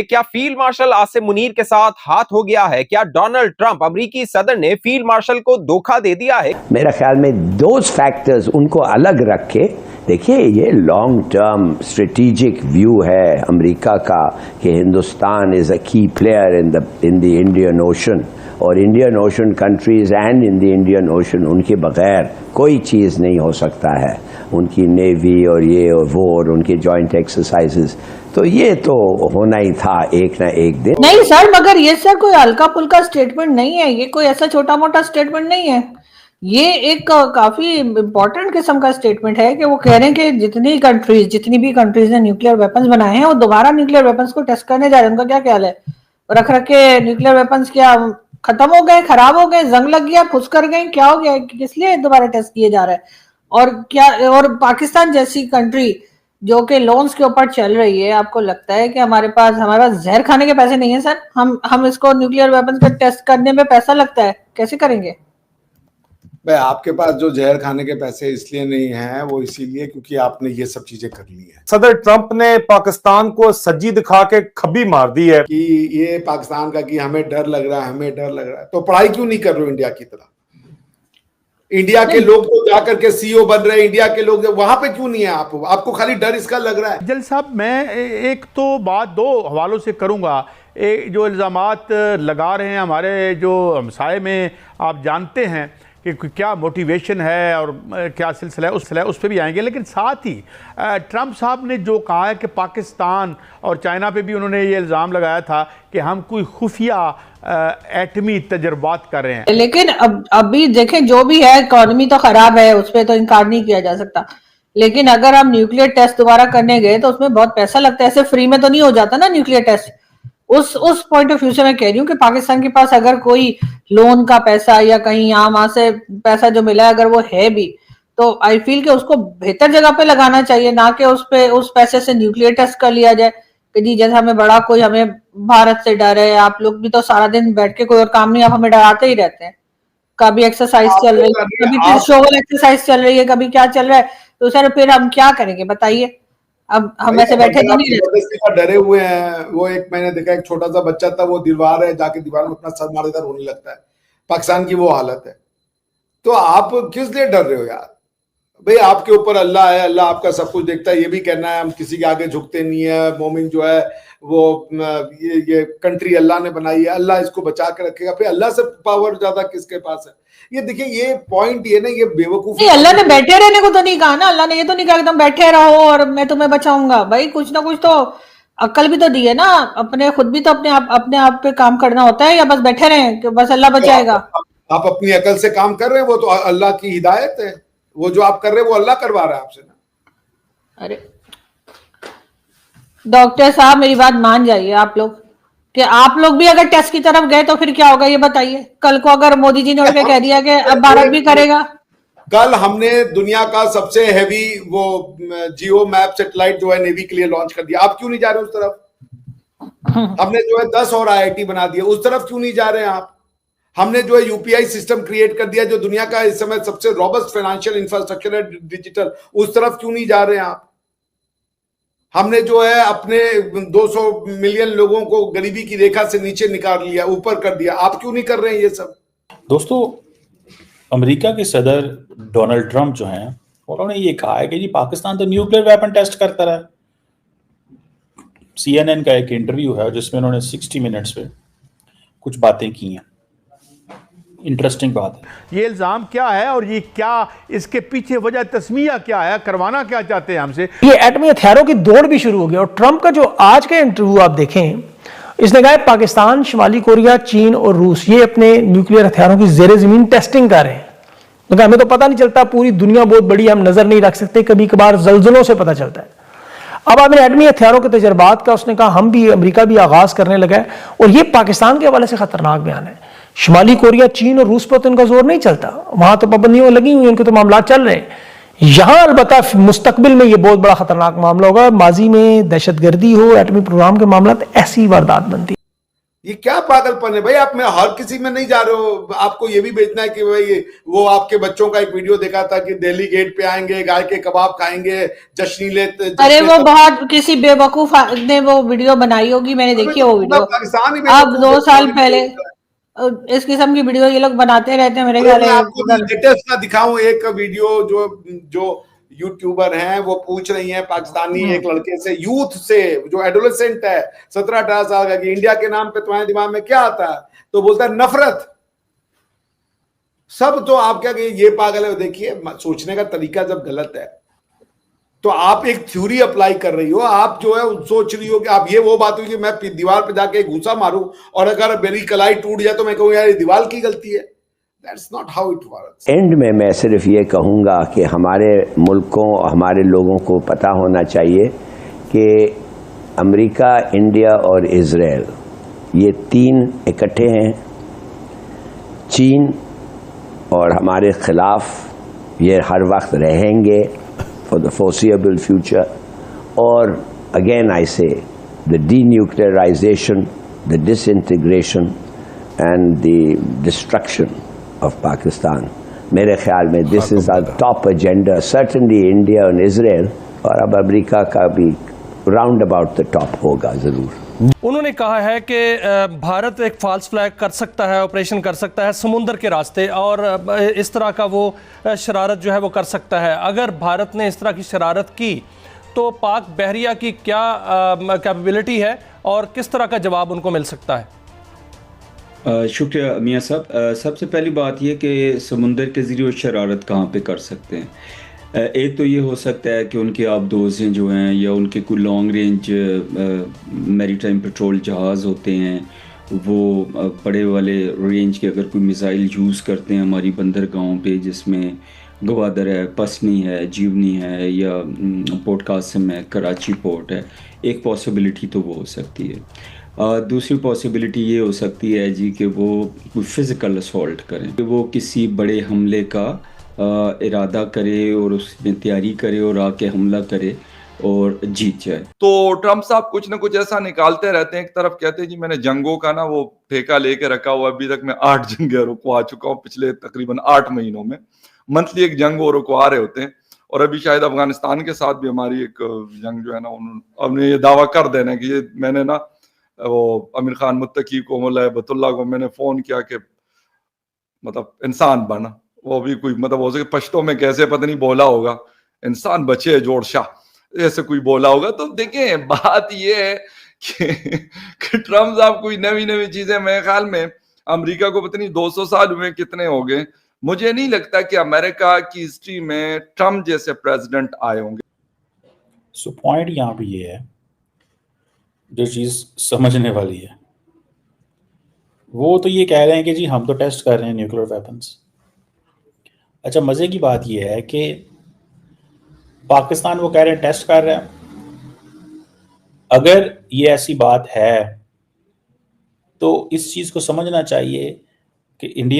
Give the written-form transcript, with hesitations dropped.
क्या field marshal Asim Munir के साथ हाथ हो गया है? क्या डोनाल्ड ट्रंप अमेरिकी सदर ने फील्ड मार्शल को धोखा दे दिया है? मेरा ख्याल में दोज फैक्टर्स उनको अलग रख के देखिए, ये लॉन्ग टर्म स्ट्रेटेजिक व्यू है अमेरिका का कि Hindustan is a key player in the Indian Ocean, और Indian Ocean countries and in the Indian Ocean उनके बगैर कोई चीज़ नहीं हो सकता है। उनकी नेवी और ये और वो और उनके जॉइंट एक्सरसाइजेस, तो ये तो होना ही था एक ना एक दिन। नहीं सर, मगर ये सर कोई हल्का फुल्का स्टेटमेंट नहीं है, ये कोई ऐसा छोटा मोटा स्टेटमेंट नहीं है। ये एक काफी इंपॉर्टेंट किस्म का स्टेटमेंट है कि वो कह रहे हैं कि जितनी भी कंट्रीज ने न्यूक्लियर वेपन्स बनाए हैं वो दोबारा न्यूक्लियर वेपन्स को टेस्ट करने जा रहे हैं। उनका क्या ख्याल है? रख के न्यूक्लियर वेपन्स क्या खत्म हो गए, खराब हो गए, जंग लग गया, फुस कर गए, क्या हो गया, किस लिए दोबारा टेस्ट किए जा रहा है? और क्या, और पाकिस्तान जैसी कंट्री जो कि लोन्स के ऊपर चल रही है, आपको लगता है कि हमारे पास जहर खाने के पैसे नहीं है सर? हम इसको न्यूक्लियर वेपन्स का टेस्ट करने में पैसा लगता है, कैसे करेंगे? भाई आपके पास जो जहर खाने के पैसे इसलिए नहीं है, वो इसीलिए क्योंकि आपने ये सब चीजें कर ली है। सदर ट्रंप ने पाकिस्तान को सज्जी दिखा के खब्बी मार दी है कि ये पाकिस्तान का कि हमें डर लग रहा है, हमें डर लग रहा है। तो पढ़ाई क्यों नहीं कर रहे हो इंडिया की तरह? इंडिया के लोग तो जाकर के सीईओ बन रहे हैं, इंडिया के लोग वहां पे क्यों नहीं है? आपको खाली डर इसका लग रहा है। जल साहब, मैं एक तो बात दो हवालों से करूंगा। जो इल्ज़ामात लगा रहे हैं हमारे जो हमसाये में, आप जानते हैं कि क्या मोटिवेशन है और क्या सिलसिला है, उस पर भी आएंगे। लेकिन साथ ही ट्रंप साहब ने जो कहा है कि पाकिस्तान और चाइना पे भी उन्होंने ये इल्ज़ाम लगाया था कि हम कोई खुफिया एटमी तजर्बात कर रहे हैं। लेकिन अभी देखें, जो भी है, इकोनॉमी तो खराब है, उस पर तो इनकार नहीं किया जा सकता। लेकिन अगर हम न्यूक्लियर टेस्ट दोबारा करने गए तो उसमें बहुत पैसा लगता है, ऐसे फ्री में तो नहीं हो जाता ना न्यूक्लियर टेस्ट। उस पॉइंट ऑफ व्यू से मैं कह रही हूँ कि पाकिस्तान के पास अगर कोई लोन का पैसा या कहीं यहाँ वहां से पैसा जो मिला है, अगर वो है भी, तो आई फील कि उसको बेहतर जगह पे लगाना चाहिए, ना कि उस पैसे से न्यूक्लियर टेस्ट कर लिया जाए कि जी जैसे हमें भारत से डर है। आप लोग भी तो सारा दिन बैठ के कोई और काम नहीं, आप हमें डराते ही रहते हैं। कभी एक्सरसाइज चल रही है, कभी शोवल एक्सरसाइज चल रही है, कभी क्या चल रहा है, तो सर फिर हम क्या करेंगे बताइए? अब हम ऐसे बैठे तो नहीं रहते, डरे हुए हैं। वो एक मैंने देखा, एक छोटा सा बच्चा था, वो दीवार है, जाके दीवार में अपना सर मार देता, रोने लगता है। पाकिस्तान की वो हालत है। तो आप किस लिए डर रहे हो यार? भाई आपके ऊपर अल्लाह है, अल्लाह आपका सब कुछ देखता है। ये भी कहना है हम किसी के आगे झुकते नहीं है, मोमिन जो है वो ये कंट्री अल्लाह ने बनाई है, अल्लाह इसको बचा के रखेगा। फिर अल्लाह से पावर ज्यादा किसके पास है? ये देखिए, ये पॉइंट ये ना, ये बेवकूफ। अल्लाह ने बैठे रहने को तो नहीं कहा ना, अल्लाह ने ये तो नहीं कहा एकदम बैठे रहो और मैं तुम्हें बचाऊंगा। भाई कुछ ना कुछ तो अक्ल भी तो दी है ना, अपने खुद भी तो अपने आप पे काम करना होता है, या बस बैठे रहे कि बस अल्लाह बचाएगा? आप अपनी अकल से काम कर रहे हैं, वो तो अल्लाह की हिदायत है। वो जो आप कर रहे हैं वो अल्लाह करवा रहा है आपसे ना। अरे डॉक्टर साहब, मेरी बात मान जाइए आप लोग, कि आप लोग भी अगर टेस्ट की तरफ गए तो फिर क्या होगा ये बताइए? कल को अगर मोदी जी ने उठ के कह दिया कि अब भारत भी करेगा। कल हमने दुनिया का सबसे हैवी वो जियो मैप सैटेलाइट जो है नेवी के लिए लॉन्च कर दिया। आप क्यों नहीं जा रहे उस तरफ? हमने जो है 10 और IIT बना दिया, उस तरफ क्यों नहीं जा रहे हैं आप? हमने जो है UPI सिस्टम क्रिएट कर दिया, जो दुनिया का इस समय सबसे रॉबस्ट फाइनेंशियल इंफ्रास्ट्रक्चर है डिजिटल, उस तरफ क्यों नहीं जा रहे हैं आप? हमने जो है अपने 200 मिलियन लोगों को गरीबी की रेखा से नीचे निकाल लिया, ऊपर कर दिया। आप क्यों नहीं कर रहे हैं ये सब? दोस्तों, अमेरिका के सदर डोनाल्ड ट्रंप जो हैं, उन्होंने ये कहा है कि जी पाकिस्तान तो न्यूक्लियर वेपन टेस्ट करता रहा है। CNN का एक इंटरव्यू है जिसमें उन्होंने 60 मिनट्स पे कुछ बातें की हैं। इंटरेस्टिंग बात है। ये इल्ज़ाम क्या है और ये क्या, इसके पीछे वजह तस्मिया क्या है, करवाना क्या चाहते हैं हमसे? ये एटमी हथियारों की दौड़ भी शुरू हो गई। और ट्रंप का जो आज का इंटरव्यू आप देखें, इसने कहा पाकिस्तान, शिमाली कोरिया, चीन और रूस ये अपने न्यूक्लियर हथियारों की ज़ेरे ज़मीन टेस्टिंग कर रहे हैं। तो हमें तो पता नहीं चलता, पूरी दुनिया बहुत बड़ी, हम नजर नहीं रख सकते, कभी कभार जल्जलों से पता चलता है। अब आपने एटमी हथियारों के तजर्बात का, उसने कहा हम भी, अमेरिका भी आगाज करने लगा है, और ये पाकिस्तान के हवाले से खतरनाक बयान है। शिमाली कोरिया, चीन और रूस पर तो इनका जोर नहीं चलता, वहां तो पाबंदियों लगी हुई, उनके तो मामला चल रहे हैं। यहां अलबत्ता मुस्तकबिल में ये बहुत बड़ा खतरनाक मामला होगा। माजी में दहशतगर्दी हो, एटमी प्रोग्राम के मामला, तो ऐसी वारदात बनती है। ये क्या पागलपन है भाई? आप में हर किसी में नहीं जा रहे हो, आपको ये भी बेचना है कि भाई वो आपके बच्चों का एक वीडियो देखा था कि दिल्ली गेट पे आएंगे, गाय के कबाब खाएंगे, जश्नीले अरे वो बहुत किसी बेवकूफ ने वो वीडियो बनाई होगी, मैंने देखी है वो वीडियो। पाकिस्तान ही अब 2 साल पहले बेवकूफ है। इस किस्म की वीडियो ये लोग बनाते रहते हैं, मेरे अरे ख्याल मैं है आपको लेटेस्ट ना दिखाऊं एक वीडियो जो यूट्यूबर हैं वो पूछ रही हैं पाकिस्तानी एक लड़के से, यूथ से जो एडोलेसेंट है 17-18 साल का, कि इंडिया के नाम पे तुम्हारे दिमाग में क्या आता है? तो बोलता है नफरत। सब तो आप क्या कहिए ये पागल है। देखिए सोचने का तरीका जब गलत है तो आप एक थ्योरी अप्लाई कर रही हो, आप जो है सोच रही हो कि आप ये वो बात हुई कि मैं दीवार पे जाके घूसा मारूं और अगर मेरी कलाई टूट जाए तो मैं कहूं यार ये दीवार की गलती है। That's not how it works. And में मैं सिर्फ ये कहूँगा कि हमारे मुल्कों हमारे लोगों को पता होना चाहिए कि अमेरिका, इंडिया और इज़राइल ये तीन इकट्ठे हैं। चीन और हमारे ख़िलाफ़ ये हर वक्त रहेंगे फॉर द फोर्सिएबल फ्यूचर। और again I say the denuclearization, द disintegration and the destruction of Pakistan. मेरे ख्याल में this is our top agenda, certainly India और इजराइल, और अब अमेरिका का भी राउंड अबाउट द टॉप होगा ज़रूर। उन्होंने कहा है कि भारत एक फॉल्स फ्लैग कर सकता है, ऑपरेशन कर सकता है समुंदर के रास्ते, और इस तरह का वो शरारत जो है वो कर सकता है। अगर भारत ने इस तरह की शरारत की तो पाक बहरिया की क्या कैपेबिलिटी है और किस तरह का जवाब उनको मिल सकता है? शुक्रिया मियाँ साहब। सबसे पहली बात ये कि समुंदर के ज़रिए शरारत कहाँ पे कर सकते हैं। एक तो ये हो सकता है कि उनके आबदोज़ जो हैं या उनके कोई लॉन्ग रेंज मैरीटाइम पेट्रोल जहाज़ होते हैं, वो बड़े वाले रेंज के अगर कोई मिसाइल यूज़ करते हैं हमारी बंदरगाहों पे, जिसमें गवादर है, पसनी है, जीवनी है या पोर्ट कासिम है, कराची पोर्ट है, एक पॉसिबिलिटी तो वो हो सकती है। दूसरी पॉसिबिलिटी ये हो सकती है जी कि वो कोई फ़िज़िकल असॉल्ट करें, कि वो किसी बड़े हमले का इरादा करे और उसमें तैयारी करे और आके हमला करे और जीत जाए। तो ट्रम्प साहब कुछ ना कुछ ऐसा निकालते रहते हैं। एक तरफ कहते हैं जी मैंने जंगों का ना वो ठेका लेके रखा हुआ, अभी तक मैं 8 जंगें रुकवा चुका हूँ पिछले तकरीबन 8 महीनों में। मंथली एक जंग वो रुकवा रहे होते हैं, और अभी शायद अफगानिस्तान के साथ भी हमारी एक जंग जो है ना, उन्होंने ये दावा कर देना कि ये मैंने ना वो आमिर खान मुत्तकी को, मौला बतुल्ला को मैंने फोन किया कि मतलब इंसान बना, वो भी कोई मतलब हो सके पश्तो में कैसे पता नहीं बोला होगा, इंसान बचे जोड़ शाह ऐसे कोई बोला होगा। तो देखें बात ये है कि ट्रम्प साहब कोई नवी नवी चीजें, मेरे ख्याल में अमेरिका को पता नहीं 200 साल हुए कितने हो गए, मुझे नहीं लगता कि अमेरिका की हिस्ट्री में ट्रम्प जैसे प्रेसिडेंट आए होंगे। सो पॉइंट यहाँ पे ये है, जो चीज़ समझने वाली है, वो तो ये कह रहे हैं कि जी हम तो टेस्ट कर रहे हैं न्यूक्लियर वेपन्स। अच्छा, मज़े की बात ये है कि पाकिस्तान वो कह रहे हैं टेस्ट कर रहे हैं। अगर ये ऐसी बात है तो इस चीज़ को समझना चाहिए कि इंडिया